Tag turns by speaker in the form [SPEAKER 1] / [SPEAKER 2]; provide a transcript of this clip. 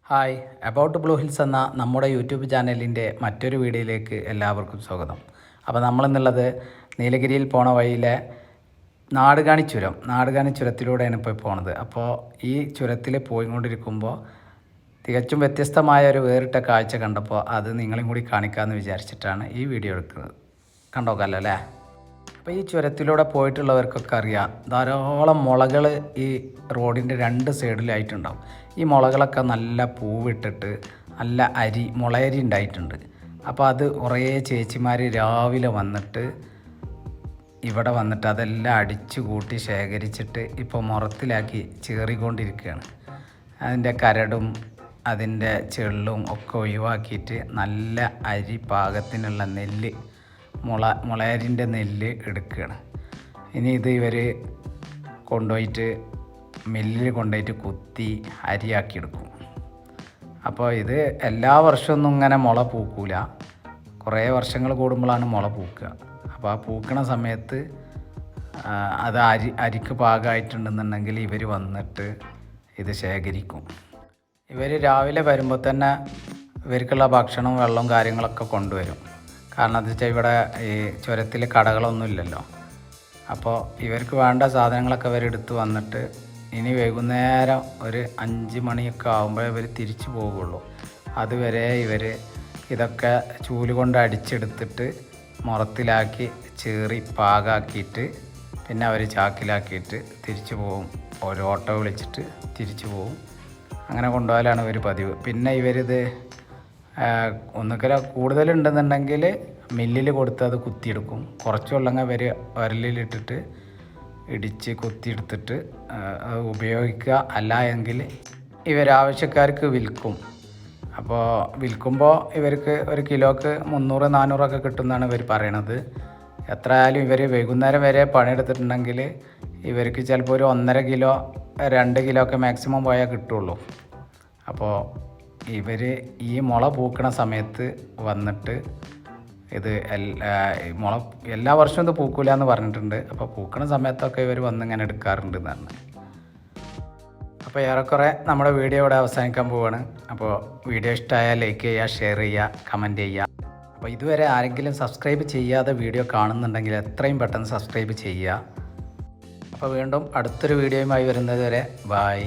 [SPEAKER 1] Hi about blue hills എന്ന നമ്മുടെ YouTube ചാനലിൻ്റെ മറ്റൊരു വീഡിയോയിലേക്ക് എല്ലാവർക്കും സ്വാഗതം. അപ്പോൾ നമ്മളിന്നുള്ളത് നീലഗിരിയിൽ പോണ വഴിയിലെ നാടുകാണി ചുരത്തിലൂടെയാണ് ഇപ്പോൾ പോണത്. അപ്പോൾ ഈ ചുരത്തിൽ പോയിക്കൊണ്ടിരിക്കുമ്പോൾ തികച്ചും വ്യത്യസ്തമായ ഒരു വേറിട്ട കാഴ്ച കണ്ടപ്പോൾ അത് നിങ്ങളെയും കൂടി കാണിക്കാമെന്ന് വിചാരിച്ചിട്ടാണ് ഈ വീഡിയോ എടുക്കുന്നത്. കണ്ടോക്കല്ലോ അല്ലേ? അപ്പോൾ ഈ ചുരത്തിലൂടെ പോയിട്ടുള്ളവർക്കൊക്കെ അറിയാം, ധാരാളം മുളകൾ ഈ റോഡിൻ്റെ രണ്ട് സൈഡിലായിട്ടുണ്ടാവും. ഈ മുളകളൊക്കെ നല്ല പൂവിട്ടിട്ട് നല്ല മുളയരി ഉണ്ടായിട്ടുണ്ട്. അപ്പോൾ അത് കുറേ ചേച്ചിമാർ രാവിലെ വന്നിട്ട് ഇവിടെ വന്നിട്ട് അതെല്ലാം അടിച്ചു കൂട്ടി ശേഖരിച്ചിട്ട് ഇപ്പോൾ മുറത്തിലാക്കി ചേറിക്കൊണ്ടിരിക്കുകയാണ്. അതിൻ്റെ കരടും അതിൻ്റെ ചെള്ളും ഒക്കെ ഒഴിവാക്കിയിട്ട് നല്ല അരി പാകത്തിനുള്ള നെല്ല് മുളയരിൻ്റെ നെല്ല് എടുക്കുകയാണ്. ഇനി ഇത് ഇവർ കൊണ്ടുപോയിട്ട് മില്ലിൽ കൊണ്ടുപോയിട്ട് കുത്തി അരിയാക്കി എടുക്കും. അപ്പോൾ ഇത് എല്ലാ വർഷമൊന്നും ഇങ്ങനെ മുള പൂക്കൂല, കുറേ വർഷങ്ങൾ കൂടുമ്പോഴാണ് മുള പൂക്കുക. അപ്പോൾ ആ പൂക്കണ സമയത്ത് അത് അരിക്ക് പാകമായിട്ടുണ്ടെന്നുണ്ടെങ്കിൽ ഇവർ വന്നിട്ട് ഇത് ശേഖരിക്കും. ഇവർ രാവിലെ വരുമ്പോൾ തന്നെ ഇവർക്കുള്ള ഭക്ഷണവും വെള്ളവും കാര്യങ്ങളൊക്കെ കൊണ്ടുവരും. കാരണം എന്താ വെച്ചാൽ ഇവിടെ ഈ ചുരത്തിൽ കടകളൊന്നും ഇല്ലല്ലോ. അപ്പോൾ ഇവർക്ക് വേണ്ട സാധനങ്ങളൊക്കെ ഇവരെടുത്ത് വന്നിട്ട് ഇനി വൈകുന്നേരം ഒരു 5 മണിയൊക്കെ ആകുമ്പോഴേ ഇവർ തിരിച്ചു പോകുള്ളൂ. അതുവരെ ഇവർ ഇതൊക്കെ ചൂല് കൊണ്ട് അടിച്ചെടുത്തിട്ട് മുറത്തിലാക്കി ചേറി പാകാക്കിയിട്ട് പിന്നെ അവർ ചാക്കിലാക്കിയിട്ട് തിരിച്ചു പോകും. ഒരു ഓട്ടോ വിളിച്ചിട്ട് തിരിച്ചു പോകും. അങ്ങനെ കൊണ്ടുപോയാലാണ് ഇവർ പതിവ്. പിന്നെ ഇവരിത് ഒന്നുകിൽ കൂടുതലുണ്ടെന്നുണ്ടെങ്കിൽ മില്ലിൽ കൊടുത്ത് അത് കുത്തിയെടുക്കും. കുറച്ചുള്ളങ്ങ ഇവർ ഉരലിലിട്ടിട്ട് ഇടിച്ച് കുത്തിയെടുത്തിട്ട് ഉപയോഗിക്കുക. അല്ല എങ്കിൽ ഇവരാവശ്യക്കാർക്ക് വിൽക്കും. അപ്പോൾ വിൽക്കുമ്പോൾ ഇവർക്ക് ഒരു കിലോക്ക് 300-400 കിട്ടുമെന്നാണ് ഇവർ പറയണത്. എത്രയായാലും ഇവർ വൈകുന്നേരം വരെ പണിയെടുത്തിട്ടുണ്ടെങ്കിൽ ഇവർക്ക് ചിലപ്പോൾ ഒരു 1.5 കിലോ 2 കിലോ ഒക്കെ മാക്സിമം പോയാൽ കിട്ടുള്ളൂ. അപ്പോൾ ഇവർ ഈ മുള പൂക്കണ സമയത്ത് വന്നിട്ട് ഇത് എല്ലാ വർഷവും ഇത് പൂക്കില്ല എന്ന് പറഞ്ഞിട്ടുണ്ട്. അപ്പോൾ പൂക്കണ സമയത്തൊക്കെ ഇവർ വന്നിങ്ങനെ എടുക്കാറുണ്ട് എന്നാണ്. അപ്പോൾ ഏറെക്കുറെ നമ്മുടെ വീഡിയോ ഇവിടെ അവസാനിക്കാൻ പോവുകയാണ്. അപ്പോൾ വീഡിയോ ഇഷ്ടമായാൽ ലൈക്ക് ചെയ്യുക, ഷെയർ ചെയ്യുക, കമൻറ്റ് ചെയ്യുക. അപ്പോൾ ഇതുവരെ ആരെങ്കിലും സബ്സ്ക്രൈബ് ചെയ്യാതെ വീഡിയോ കാണുന്നുണ്ടെങ്കിൽ എത്രയും പെട്ടെന്ന് സബ്സ്ക്രൈബ് ചെയ്യുക. അപ്പോൾ വീണ്ടും അടുത്തൊരു വീഡിയോയുമായി വരുന്നത് വരെ ബായ്.